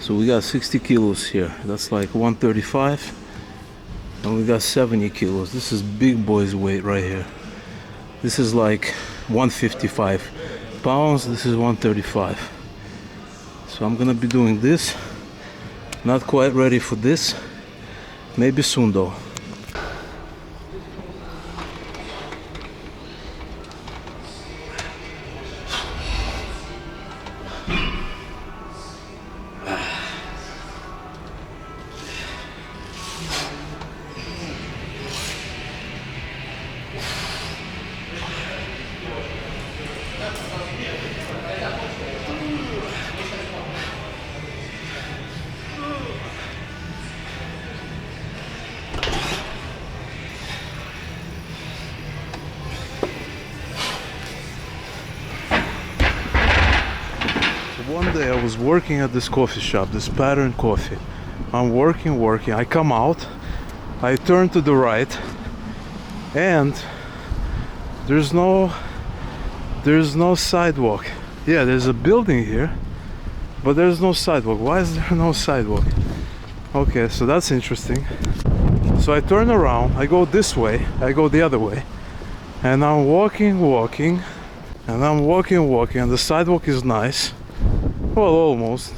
So we got 60 kilos here. That's like 135. And we got 70 kilos. This is big boy's weight right here. This is like 155 pounds. This is 135. So I'm gonna be doing this. Not quite ready for this. Maybe soon though. One day I was working at this coffee shop, this Pattern Coffee. I'm working. I come out, I turn to the right, and there's no sidewalk. Yeah, there's a building here, but there's no sidewalk. Why is there no sidewalk? Okay, so that's interesting. So I turn around, I go this way, I go the other way, and I'm walking, and I'm walking, and the sidewalk is nice. Well, almost.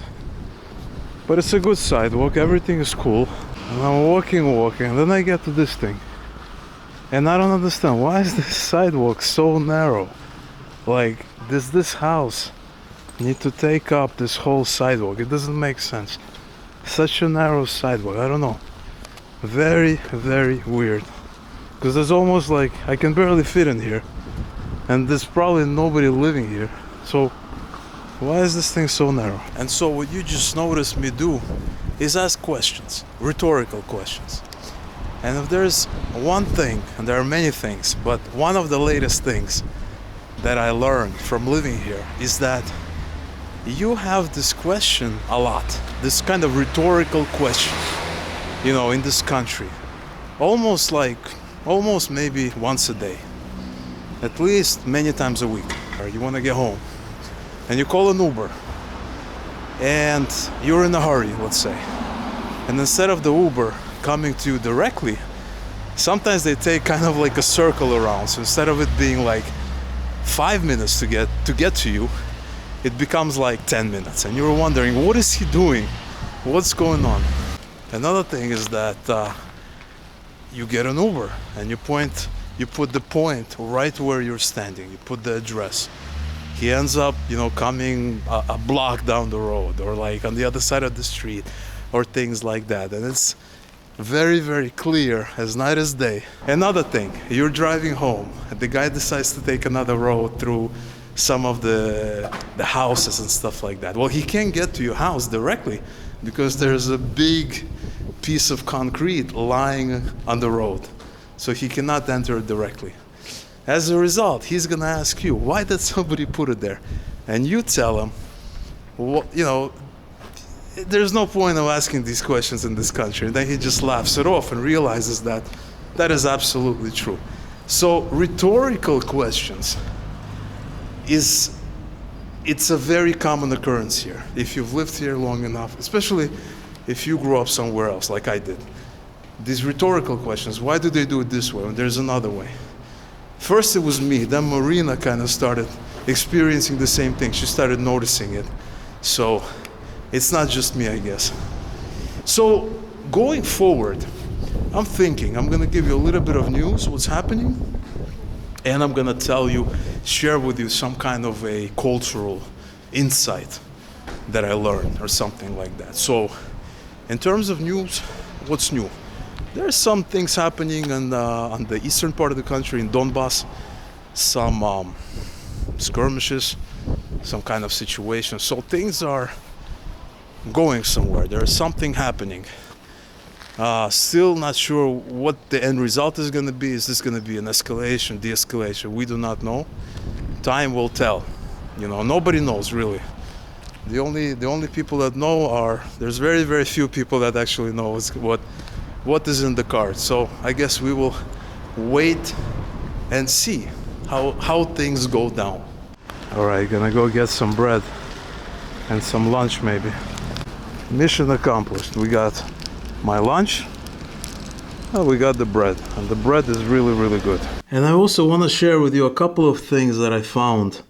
But it's a good sidewalk, everything is cool. And I'm walking, and then I get to this thing. And I don't understand, why is this sidewalk so narrow? Like, does this house need to take up this whole sidewalk? It doesn't make sense. Such a narrow sidewalk, I don't know. Very, very weird. Because there's almost like, I can barely fit in here. And there's probably nobody living here. So, why is this thing so narrow? And so what you just noticed me do is ask questions, rhetorical questions. And if there's one thing, and there are many things, but one of the latest things that I learned from living here is that you have this question a lot, this kind of rhetorical question, you know, in this country. Almost maybe once a day, at least many times a week. Or you want to get home. And you call an Uber, and you're in a hurry, let's say. And instead of the Uber coming to you directly, sometimes they take kind of like a circle around. So instead of it being like 5 minutes to get to you, it becomes like 10 minutes. And you're wondering, what is he doing? What's going on? Another thing is that you get an Uber, and you put the point right where you're standing. You put the address. He ends up, you know, coming a block down the road, or like on the other side of the street, or things like that. And it's very, very clear as night as day. Another thing, you're driving home, and the guy decides to take another road through some of the houses and stuff like that. Well, he can't get to your house directly because there's a big piece of concrete lying on the road. So he cannot enter it directly. As a result, he's gonna ask you, why did somebody put it there? And you tell him, well, you know, there's no point of asking these questions in this country. And then he just laughs it off and realizes that that is absolutely true. So rhetorical questions it's a very common occurrence here. If you've lived here long enough, especially if you grew up somewhere else like I did. These rhetorical questions, why do they do it this way when there's another way? First it was me, then Marina kind of started experiencing the same thing. She started noticing it. So it's not just me, I guess. So going forward, I'm thinking I'm gonna give you a little bit of news, what's happening, and I'm gonna share with you some kind of a cultural insight that I learned or something like that. So in terms of news, what's new? There are some things happening on the eastern part of the country, in Donbass, some skirmishes, some kind of situation. So things are going somewhere. There is something happening. Still not sure what the end result is going to be. Is this going to be an escalation, de-escalation? We do not know. Time will tell. You know, nobody knows really. The only people that know there's very, very few people that actually know what is in the cards. So I guess we will wait and see how things go down. All right, gonna go get some bread and some lunch maybe. mission accomplished. We got my lunch, and we got the bread, and the bread is really, really good. And I also want to share with you a couple of things that I found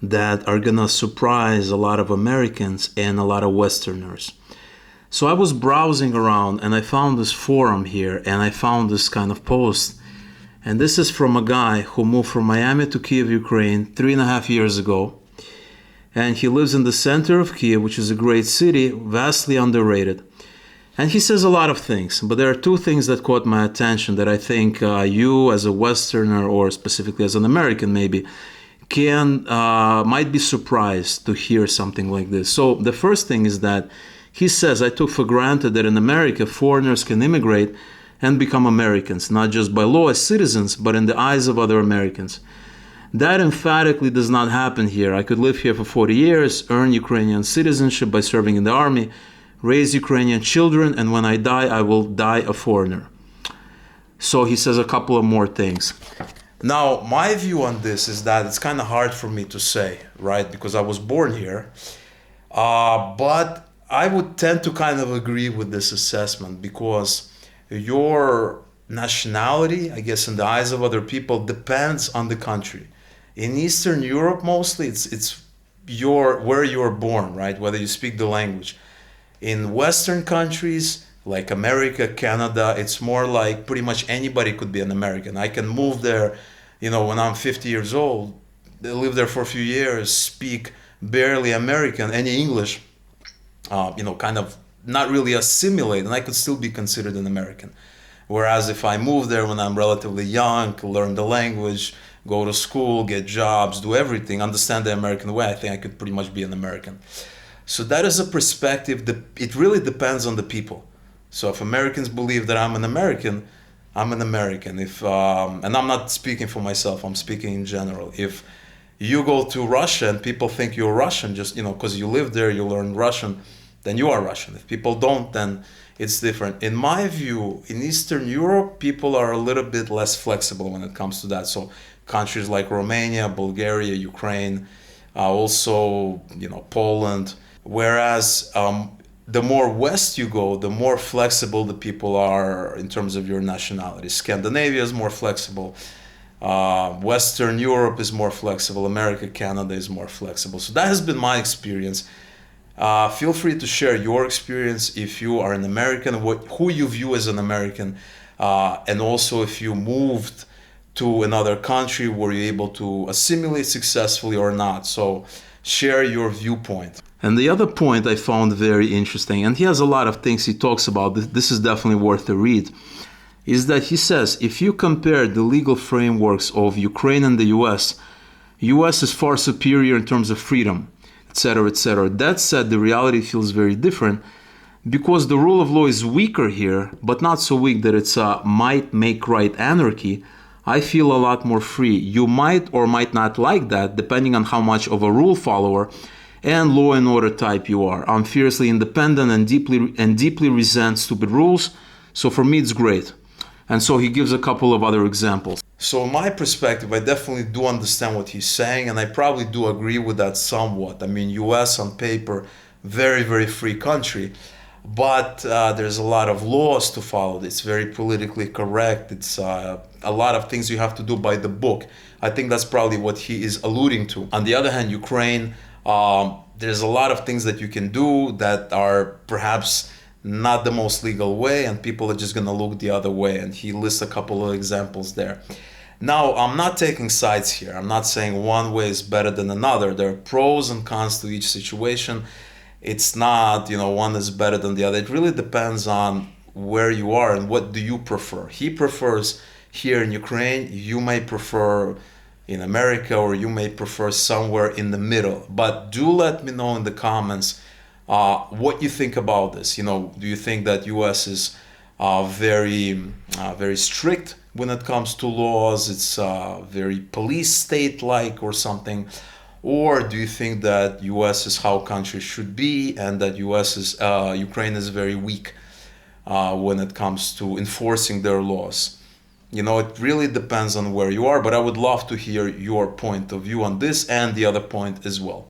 that are gonna surprise a lot of Americans and a lot of Westerners. So I was browsing around and I found this forum here, and I found this kind of post. And this is from a guy who moved from Miami to Kiev, Ukraine 3.5 years ago. And he lives in the center of Kiev, which is a great city, vastly underrated. And he says a lot of things, but there are two things that caught my attention that I think you as a Westerner, or specifically as an American maybe, might be surprised to hear something like this. So the first thing is that he says, I took for granted that in America, foreigners can immigrate and become Americans, not just by law as citizens, but in the eyes of other Americans. That emphatically does not happen here. I could live here for 40 years, earn Ukrainian citizenship by serving in the army, raise Ukrainian children, and when I die, I will die a foreigner. So he says a couple of more things. Now, my view on this is that it's kind of hard for me to say, right? Because I was born here. But I would tend to kind of agree with this assessment, because your nationality, I guess, in the eyes of other people, depends on the country. In Eastern Europe, mostly, it's where you were born, right? Whether you speak the language. In Western countries, like America, Canada, it's more like pretty much anybody could be an American. I can move there, when I'm 50 years old, live there for a few years, speak barely American, any English, kind of not really assimilate, and I could still be considered an American. Whereas if I move there when I'm relatively young, learn the language, go to school, get jobs, do everything, understand the American way, I think I could pretty much be an American. So that is a perspective that it really depends on the people. So if Americans believe that I'm an American, I'm an American. And I'm not speaking for myself, I'm speaking in general. If you go to Russia and people think you're Russian, just, because you live there, you learn Russian, then you are Russian. If people don't, then it's different. In my view, in Eastern Europe, people are a little bit less flexible when it comes to that. So countries like Romania, Bulgaria, Ukraine, also, Poland. Whereas the more west you go, the more flexible the people are in terms of your nationality. Scandinavia is more flexible. Western Europe is more flexible. America, Canada is more flexible. So that has been my experience. Feel free to share your experience if you are an American, who you view as an American, and also if you moved to another country, were you able to assimilate successfully or not? So share your viewpoint. And the other point I found very interesting, and he has a lot of things he talks about, this is definitely worth a read, is that he says if you compare the legal frameworks of Ukraine and the US is far superior in terms of freedom, etc., etc. That said, the reality feels very different because the rule of law is weaker here, but not so weak that it's a might make right anarchy. I feel a lot more free. You might or might not like that, depending on how much of a rule follower and law and order type you are. I'm fiercely independent and deeply resent stupid rules. So for me, it's great. And so he gives a couple of other examples. So in my perspective, I definitely do understand what he's saying, and I probably do agree with that somewhat. I mean, US on paper, very, very free country, but there's a lot of laws to follow. It's very politically correct. It's a lot of things you have to do by the book. I think that's probably what he is alluding to. On the other hand, Ukraine, there's a lot of things that you can do that are perhaps not the most legal way, and people are just going to look the other way. And he lists a couple of examples there. Now, I'm not taking sides here. I'm not saying one way is better than another. There are pros and cons to each situation. It's not, one is better than the other. It really depends on where you are and what do you prefer. He prefers here in Ukraine. You may prefer in America, or you may prefer somewhere in the middle. But do let me know in the comments what you think about this. Do you think that US is very strict when it comes to laws? It's very police state-like or something? Or do you think that US is how countries should be, and that Ukraine is very weak when it comes to enforcing their laws? It really depends on where you are, but I would love to hear your point of view on this and the other point as well.